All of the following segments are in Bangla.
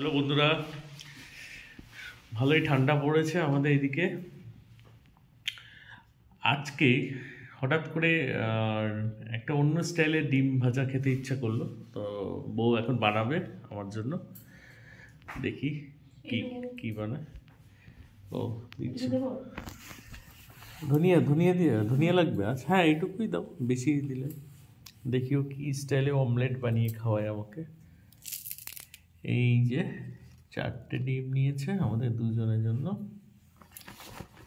হ্যালো বন্ধুরা, ভালোই ঠান্ডা পড়েছে আমাদের এদিকে। আজকে হঠাৎ করে একটা অন্য স্টাইলের ডিম ভাজা খেতে ইচ্ছা করলো, তো বউ এখন বানাবে আমার জন্য। দেখি কি কি বানায়। ও দিচ্ছি ধনিয়া, ধনিয়া দিয়ে ধনিয়া লাগবে। আচ্ছা হ্যাঁ, এইটুকুই দাও, বেশি দিলে। দেখিও কি স্টাইলে অমলেট বানিয়ে খাওয়ায় আমাকে। এই যে 4টে ডিম নিয়েছে আমাদের দুজনের জন্য,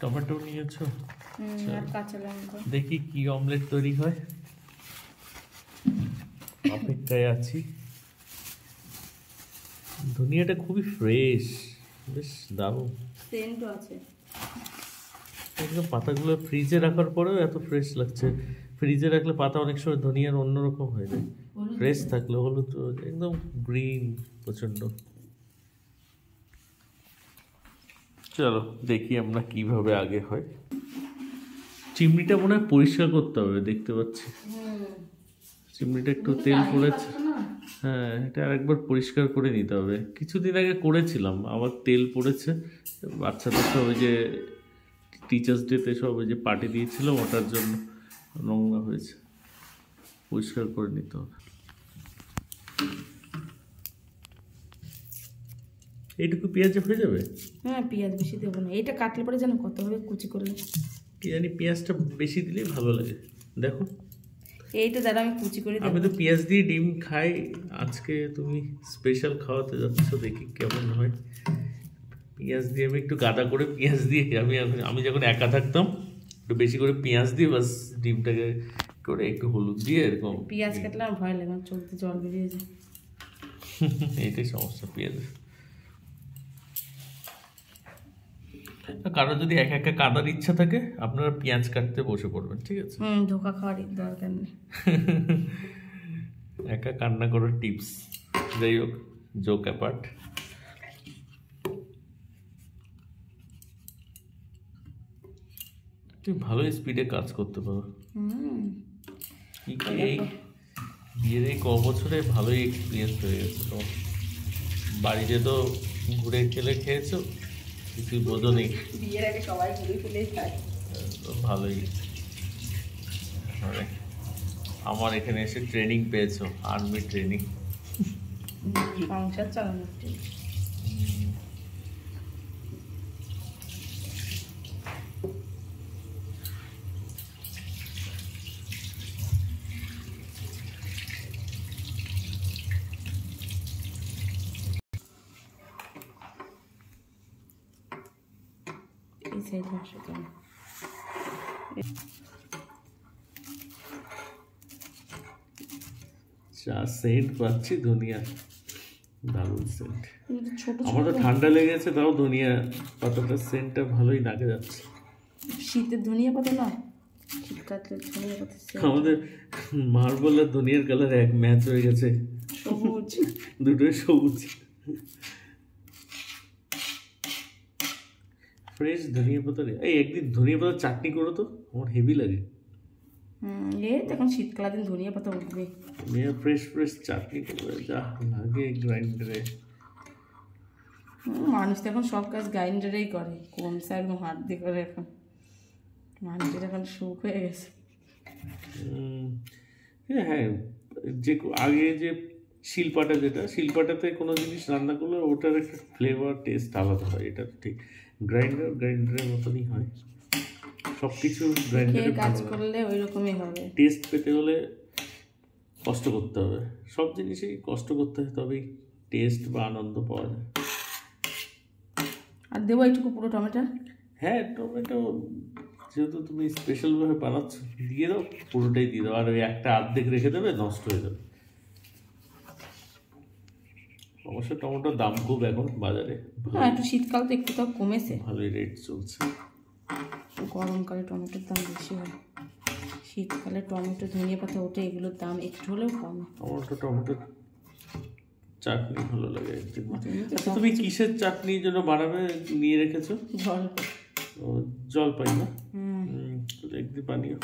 টমেটো নিয়েছো, আর কাঁচা লঙ্কা। দেখি কি অমলেট তৈরি হয়, অপেক্ষায় আছি। ধনিয়াটা খুবই ফ্রেশ, বেশ দারুণ সেন্টও আছে। একদম। পাতাগুলো ফ্রিজে রাখার পরেও এত ফ্রেশ লাগছে। ফ্রিজে রাখলে পাতা অনেক সময় ধনিয়ার অন্যরকম হয়ে যায়, ফ্রেশ থাকলে হলুদ একদম গ্রিন প্রচণ্ড। চলো দেখি আমরা কিভাবে আগে হয়। চিমনিটা মনে হয় পরিষ্কার করতে হবে, দেখতে পাচ্ছি চিমনিটা একটু তেল পড়েছে। হ্যাঁ, এটা আরেকবার পরিষ্কার করে নিতে হবে। কিছুদিন আগে করেছিলাম, আবার তেল পড়েছে। বাচ্চাদের সব ওই যে টিচার্স ডেতে সব ওই যে পার্টি দিয়েছিলাম, ওটার জন্য নোংরা হয়েছে, পরিষ্কার করে নিতে হবে। এইটুকু পেঁয়াজে হয়ে যাবে? হ্যাঁ, পেঁয়াজ বেশি দেবো না, এটা কাটলে পরে যেন কত হবে কুচি করলে। কি জানি, পেঁয়াজটা বেশি দিলেই ভালো লাগে। দেখো এইটা দাদা আমি কুচি করে দেবো। আমি তো পেঁয়াজ দিয়ে ডিম খাই, আজকে তুমি স্পেশাল খাওয়াতে যাচ্ছ, দেখি কেমন হয়। পেঁয়াজ দিয়ে আমি একটু গাদা করে পেঁয়াজ দিয়ে আমি যখন একা থাকতাম একটু বেশি করে পেঁয়াজ দিয়ে বাস ডিমটাকে করে একটু হলুদ দিয়ে এরকম। পেঁয়াজ কাটলে আমার ভয় লাগে, চোখ দিয়ে জল বেরিয়ে যায়। এইটাই সমস্যা পেঁয়াজের। কারো যদি একা একা কাদার ইচ্ছা থাকে, আপনারা পেঁয়াজ কাটতে বসে পড়বেন, ঠিক আছে? ধোকা খাওয়ার দরকার নেই। একা কান্না করার টিপস। যাই হোক, জোক অ্যাপার্ট। তুই ভালোই স্পিডে কাজ করতে পারো। এই বিয়ের এই ক বছরে ভালোই এক্সপিরিয়েন্স হয়ে গেছে তোমার। বাড়িতে তো ঘুরে খেলে খেয়েছো, কিছুই বোঝো নেই। বিয়ের আগে সবাই ঘুরে ফেলেই খায়। ভালোই, আমার এখানে এসে ট্রেনিং পেয়েছো, আর্মি ট্রেনিং। সংসার চালানো। এই সাইড আসো তুমি। চা সেন্ট পাচ্ছি, ধনিয়া, দারুণ সেন্ট। ছোট আমার তো ঠান্ডা লেগেছে, তাও ধনিয়া পাতাটার সেন্টটা ভালোই নাকে যাচ্ছে। শীতের ধনিয়া পাতা না, শীতকালে ধনিয়া পাতা। আমাদের মার্বল আর ধনিয়ার কালার এক ম্যাচ হয়ে গেছে, সবুজ, দুটোই সবুজ। ফ্রেশ ধনিয়া পাতা। এই একদিন ধনিয়া পাতার চাটনি করো তো, আমার হেভি লাগে। এখন শীতকালের দিন ধনিয়া পাতা উঠবে। ফ্রেশ ফ্রেশ চাটনি করবে, যা লাগে গ্রাইন্ডারে। মানুষ তো এখন সব কাজ গ্রাইন্ডারেই করে, কোন একদম হাত দিয়ে করে। এখন মানুষের এখন সুখ হয়ে গেছে। হ্যাঁ, যে আগে যে শিলপাটা, যেটা শিলপাটাতে কোনো জিনিস রান্না করলে ওটার একটা ফ্লেভার টেস্ট আলাদা হয়। এটা ঠিক গ্রাইন্ডারের মতনই হয় সব কিছু। গ্রাইন্ডারে কাজ করলে ওই রকমই হবে। টেস্ট পেতে হলে কষ্ট করতে হবে, সব জিনিসেই কষ্ট করতে হয়, তবেই টেস্ট বা আনন্দ পাওয়া যায়। আর দেবো এইটুকু পুরো টমেটো। হ্যাঁ, টমেটো যেহেতু তুমি স্পেশালভাবে বানাচ্ছ, দিয়ে দাও, পুরোটাই দিয়ে দাও। আর ওই একটা অর্ধেক রেখে দেবে, নষ্ট হয়ে যাবে। অবশ্য টমেটোর দাম খুব এখন বাজারে। হ্যাঁ, একটু শীতকাল তো একটু তাও কমেছে, ভালোই রেট চলছে। গরমকালে টমেটোর দাম বেশি হয়, শীতকালে টমেটো ধনিয়া পাতা ওঠে, এগুলোর দাম একটু হলেও কম। আমার তো টমেটোর চাটনি ভালো লাগে একদিন। আচ্ছা, তুমি কিসের চাটনির জন্য বানাবে নিয়ে রেখেছো? জলপাই না? একদিন বানিও।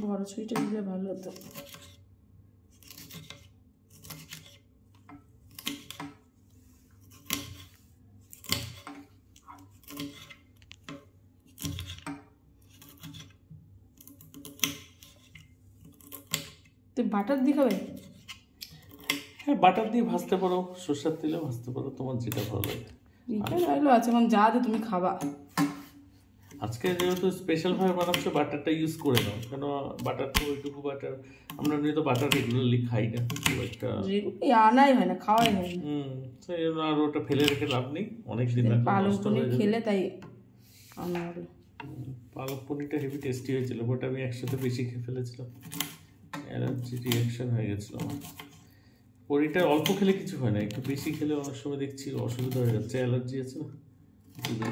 বড় ছুরিটা দিলে ভালো হতো। তুই বাটার দিয়ে খাবে? হ্যাঁ, বাটার দিয়ে ভাজতে পারো, সরষের তেলে ভাজতে পারো, তোমার যেটা ভালো লাগে। রিটা রাইলো আছে, এখন যা দিয়ে তুমি খাবা। আজকে যেহেতু স্পেশালভাবে বানাচ্ছো, বাটারটা ইউজ করে নাও, কেন বাটার তো ওইটুকু বাটার আমরা তো বাটার রেগুলারলি খাই না খুব একটা, আনাই হয় না, খাওয়াই হয় না। সেই জন্য আর ওটা ফেলে রেখে লাভ নেই, অনেক দিন পালক পনির খেলে তাই আনা হলো। পালক পনিরটা হেভি টেস্টি হয়েছিল, বাট আমি একসাথে বেশি খেয়ে ফেলেছিলাম, অ্যালার্জি রিঅ্যাকশন হয়ে গেছিল আমার। পনিরটা অল্প খেলে কিছু হয় না, একটু বেশি খেলে অনেক সময় দেখছি অসুবিধা হয়ে যাচ্ছে, অ্যালার্জি আছে না,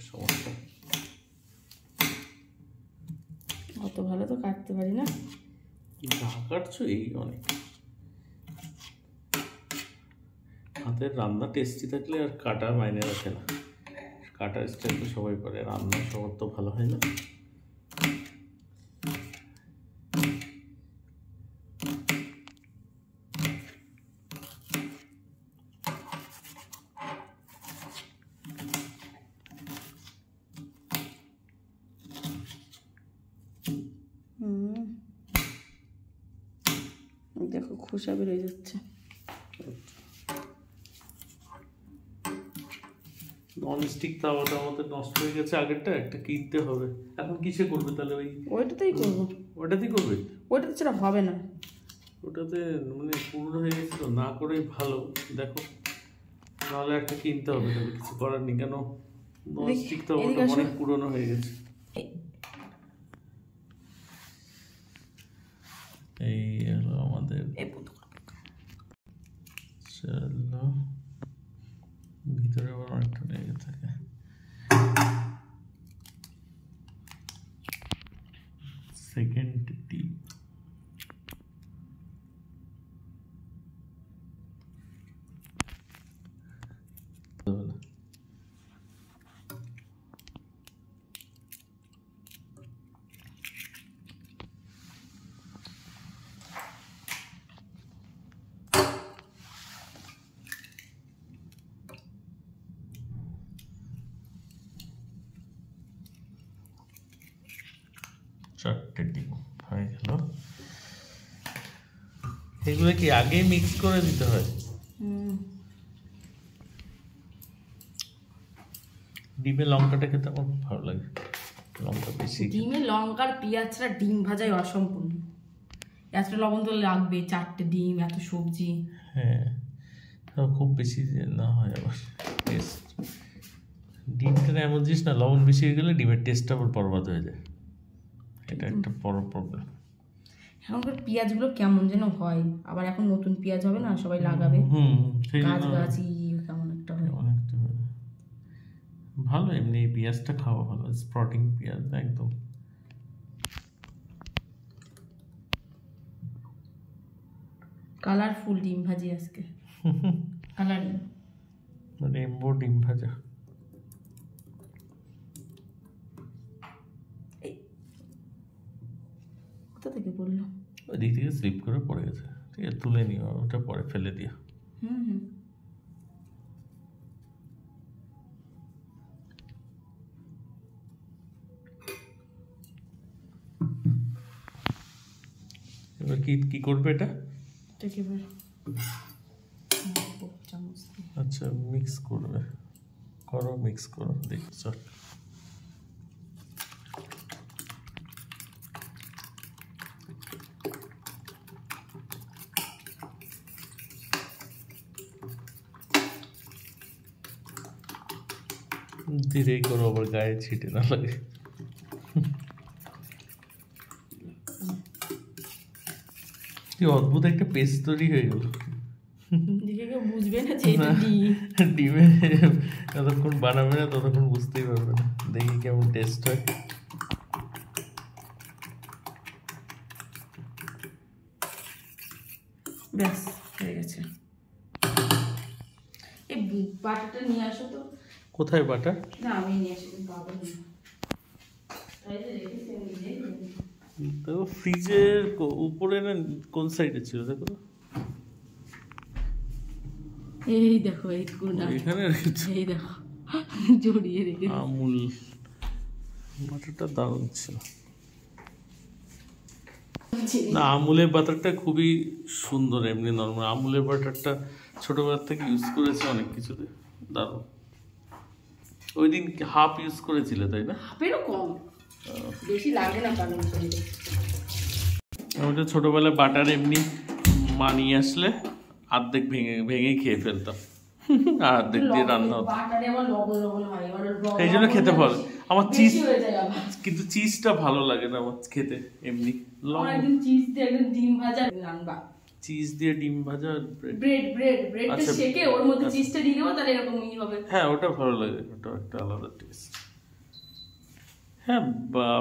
সমস্যা। অত ভালো তো কাটতে পারি না। ঘা কাটছো এই অনেক। হাতের রান্না টেস্টি থাকলে আর কাটা মাইনে রাখে না, কাটার স্টাইল তো সবাই করে, রান্না সবার তো ভালো হয় না। দেখো খোসা বেরোয় যাচ্ছে। নন স্টিক তাওয়াটা আমাদের নষ্ট হয়ে গেছে, আগেরটা একটা কিনতে হবে। এখন কিসে করবে তাহলে? ওইটাতেই করবো। ওটাতেই করবে? ওইটাতে ছাড়া হবে না। ওটাতে মানে পুরনো হয়ে গেছিল, না করেই ভালো। দেখো, নাহলে একটা কিনতে হবে, তাহলে কিছু করার নেই, কেন নন স্টিক তাওয়াটা অনেক পুরনো হয়ে গেছে। এই হলো আমাদের, চলো ভিতরে আবার অনেকটা লেগে থাকে। সেকেন্ড টিপ, চারটে ডিম হয়ে গেল। এগুলো কি আগে মিক্স করে দিতে হয়? ডিমে লঙ্কাটা খেতে আমার খুব ভালো লাগে, লঙ্কা বেশি। ডিমে লঙ্কার পেঁয়াজ ছাড়া ডিম ভাজাই অসম্পূর্ণ। এতটা লবণ তো লাগবে, 4টে ডিম, এত সবজি। হ্যাঁ, খুব বেশি না হয় আবার টেস্ট। ডিমটা এমন জিনিস না, লবণ বেশি হয়ে গেলে ডিমের টেস্টটা আবার বরবাদ হয়ে যায়, এটা একটা বড় প্রবলেম। এখনকার পেঁয়াজগুলো কেমন যেন হয়, আবার এখন নতুন পেঁয়াজ হবে না, সবাই লাগাবে, গাছি কেমন একটা হয়। ভালো, এমনি পেঁয়াজটা খাওয়া ভালো, স্প্রটিং পেঁয়াজ একদম। কালারফুল ডিম ভাজি আজকে, কালারিং রেনবো ডিম ভাজা। কোথা থেকে বললো? ওই দিক থেকে স্লিপ করে পড়ে গেছে, ঠিক আছে, তুলে নিও, ওটা পরে ফেলে দিও। এবার কি করবে এটা? আচ্ছা, মিক্স করবে, মিক্স করো, দেখো চল। ধীরে করো, আবার গায়ে ছিটে না লাগে। কি অদ্ভুত একটা পেস্ট তৈরি হয়ে গেল, বুঝবে না যে ডিমে যতক্ষণ বানাবে না ততক্ষণ বুঝতেই পারবে না। দেখি কেমন টেস্ট হয়। ব্যাস হয়ে গেছে। এই বাটারটা নিয়ে আসো তো। কোথায় বাটার? না, আমি নিয়ে আসি, বাবা নিয়ে তো ফ্রিজের উপরে না কোন সাইডে ছিল দেখো তো? এই দেখো এই কোনা এখানে রেখেছে। এই দেখো জড়িয়ে রেখে আমুল বাটারটা দারুণ ছিল। না আমুলের বাটারটা খুবই সুন্দর, এমনি নর্মাল আমুলের বাটারটা ছোটবেলার থেকে ইউজ করেছে অনেক কিছুতে, দারুণ। ওই দিন হাফ ইউজ করেছিলে তাই না? হাফেরও কম, বেশি লাগে না কারণ শরীরে। আমাদের ছোটবেলায় বাটার এমনি মা নিয়ে আসলে অর্ধেক ভেঙে ভেঙে খেয়ে ফেলতাম, আর অর্ধেক দিয়ে রান্না হতো। বাটারে আমার লবণ লবণ হয়, আমার এই জন্য খেতে ভালো। আমার চিজ বেশি হয়ে যায় আবার। কিন্তু চিজটা ভালো লাগে না আমার খেতে এমনি। আমার একদিন চিজ দিয়ে একদিন ডিম ভাজা রান্না, চিজ দিয়ে ডিম ভাজা ব্রেডটা আচ্ছা, সেকে ওর মধ্যে চিজটা দিয়ে দেবো, তাহলে এরকমই হবে। হ্যাঁ ওটা ভালো লাগে, ওটা একটা আলাদা টেস্ট। হ্যাঁ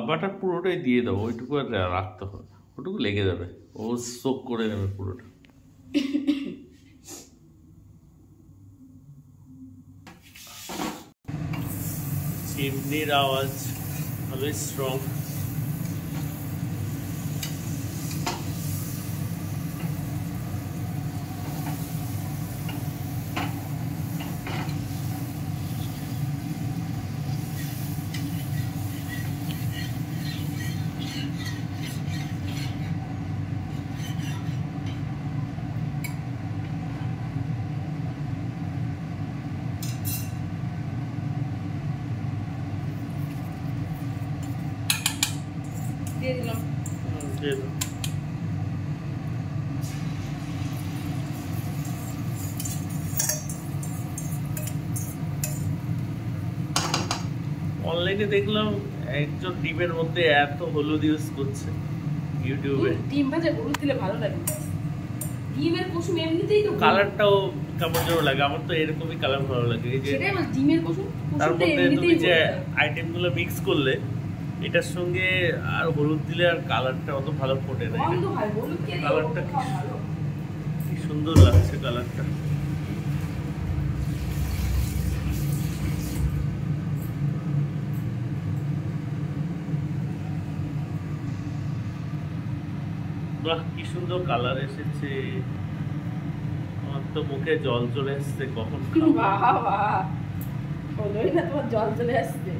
বাটার পুরোটাই দিয়ে দেবো, ওইটুকু আর রাখতে হবে, ওটুকু লেগে যাবে, ও সোক করে নেবে পুরোটা। চিমনির আওয়াজ ভালোই স্ট্রং। দিয়ে দিলাম। দিয়ে দাও। অনলাইনে দেখলাম একজন ডিমের মধ্যে এত হলুদ ইউজ করছে ইউটিউবে। ডিম ভাজা হলুদ দিলে ভালো লাগে, ডিমের কুসুম এমনিতেই তো কালারটাও কেমন যেন লাগে, আমার তো এরকমই কালার ভালো লাগে। এই যে সেটাই বল, ডিমের কুসুম তার কুসুমটা মধ্যে তুমি এমনিতেই যে আইটেমগুলো মিক্স করলে এটার সঙ্গে আর হলুদ দিলে আর কালারটা অত ভালো ফোটে না। বন্ধ হয়, হলুদ কে দিয়ে কালারটা ভালো। কি সুন্দর লাগছে কালারটা। বাহ কি সুন্দর কালার এসেছে, আমার তো মুখে জল চলে আসছে, কখন খাবো। বাহ বাহ, হলোই না তোমার জল চলে আসছে।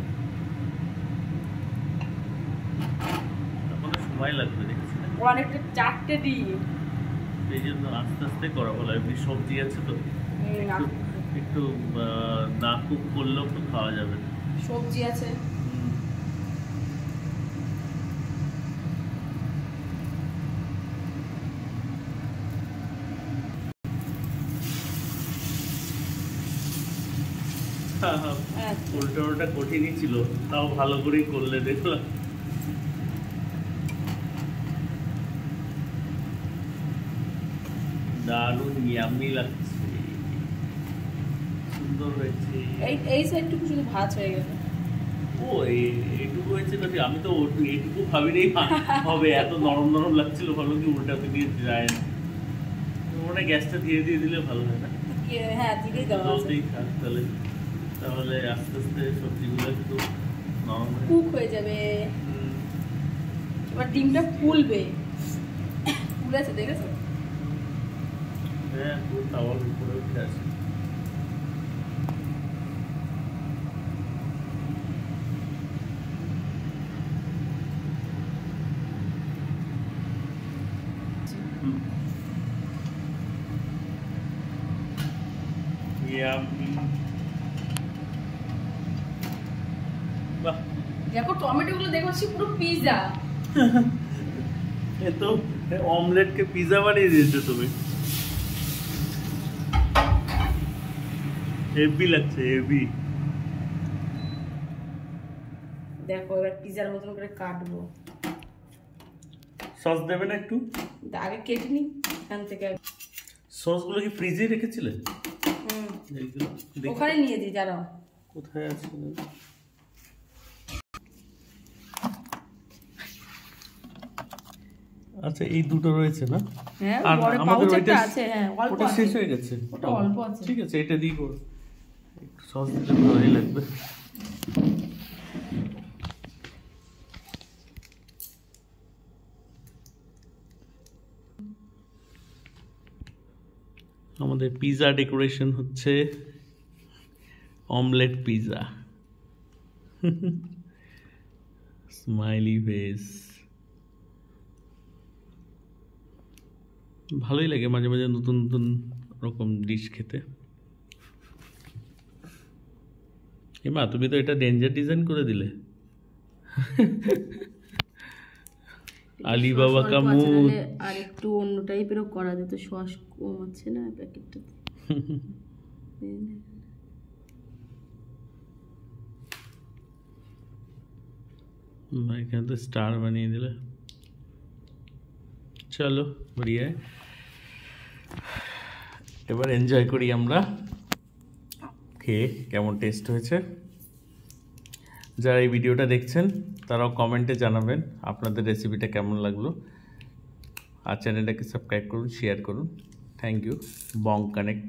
তখন সময় লাগবে দেখছি না, অনেকটা 4টে ডিম, এই জন্য আস্তে আস্তে করা ভালো। এমনি সবজি আছে তো একটু না কুক করলেও তো খাওয়া যাবে। সবজি আছে। উল্টোটা কঠিনই ছিল, তাও ভালো করেই করলে দেখলাম। দারুণ ইয়াম্মি লাগছে, সুন্দর হয়েছে। এই সাইডটুকু শুধু ভাজ হয়ে গেছে। ও এইটুকু হয়েছে নাকি? আমি তো এইটুকু ভাবিনি হবে, এত নরম নরম লাগছিল, ভালো কি উল্টাতে দিয়ে যায় না। মনে হয় গ্যাসটা ধীরে ধীরে দিলে ভালো হয় না? হ্যাঁ দিলেই দেওয়া আছে, জলতেই থাক তাহলে, তাহলে আস্তে আস্তে সবজিগুলো একটু নরম হয়ে কুক হয়ে যাবে। এবার ডিমটা ফুলবে, ফুলেছে দেখেছো? হ্যাঁ পুরো তাওয়ার উপরে উঠে আসে। বাহ দেখো টমেটো গুলো দেখছি পুরো পিজা। এ তো অমলেটকে পিজা বানিয়ে দিয়েছো তুমি, হেভি লাগছে হেভি। দেখো এবার পিজার মতন করে কাটবো। সস দেবে না একটু? আগে কেটে নি এখান থেকে। সসগুলো কি ফ্রিজে রেখেছিলে? এইগুলো ওখানে নিয়ে দিই, দাঁড়াও কোথায় আছে। আচ্ছা এই দুটো রয়েছে না? হ্যাঁ আর বড় আমাদের পাউচ একটা ওইটা আছে, হ্যাঁ অল্প ওটা আছে, শেষ হয়ে গেছে, ওটা অল্প আছে। ঠিক আছে এটা দিয়ে করো, একটু সস দিলে ভালোই লাগবে। আমাদের পিৎজা ডেকোরেশন হচ্ছে অমলেট পিৎজা। Smiley face. ভালোই লাগে মাঝে মাঝে নতুন নতুন রকম ডিশ খেতে। এমা তুমি তো এটা ডেঞ্জার ডিজাইন করে দিলে। আলিবাবা কা মুখ। আর একটু অন্য টাইপেরও করা যেত, সস কম আছে না প্যাকেটটা। এখানে তো স্টার বানিয়ে দিলে। চলো बढ़िया है। এবার এনজয় করি আমরা, খেয়ে কেমন টেস্ট হয়েছে। যারা এই ভিডিওটা দেখছেন তারাও কমেন্টে জানাবেন আপনাদের রেসিপিটা কেমন লাগলো। আর চ্যানেলটাকে সাবস্ক্রাইব করুন, শেয়ার করুন। Thank you. বং কানেক্ট।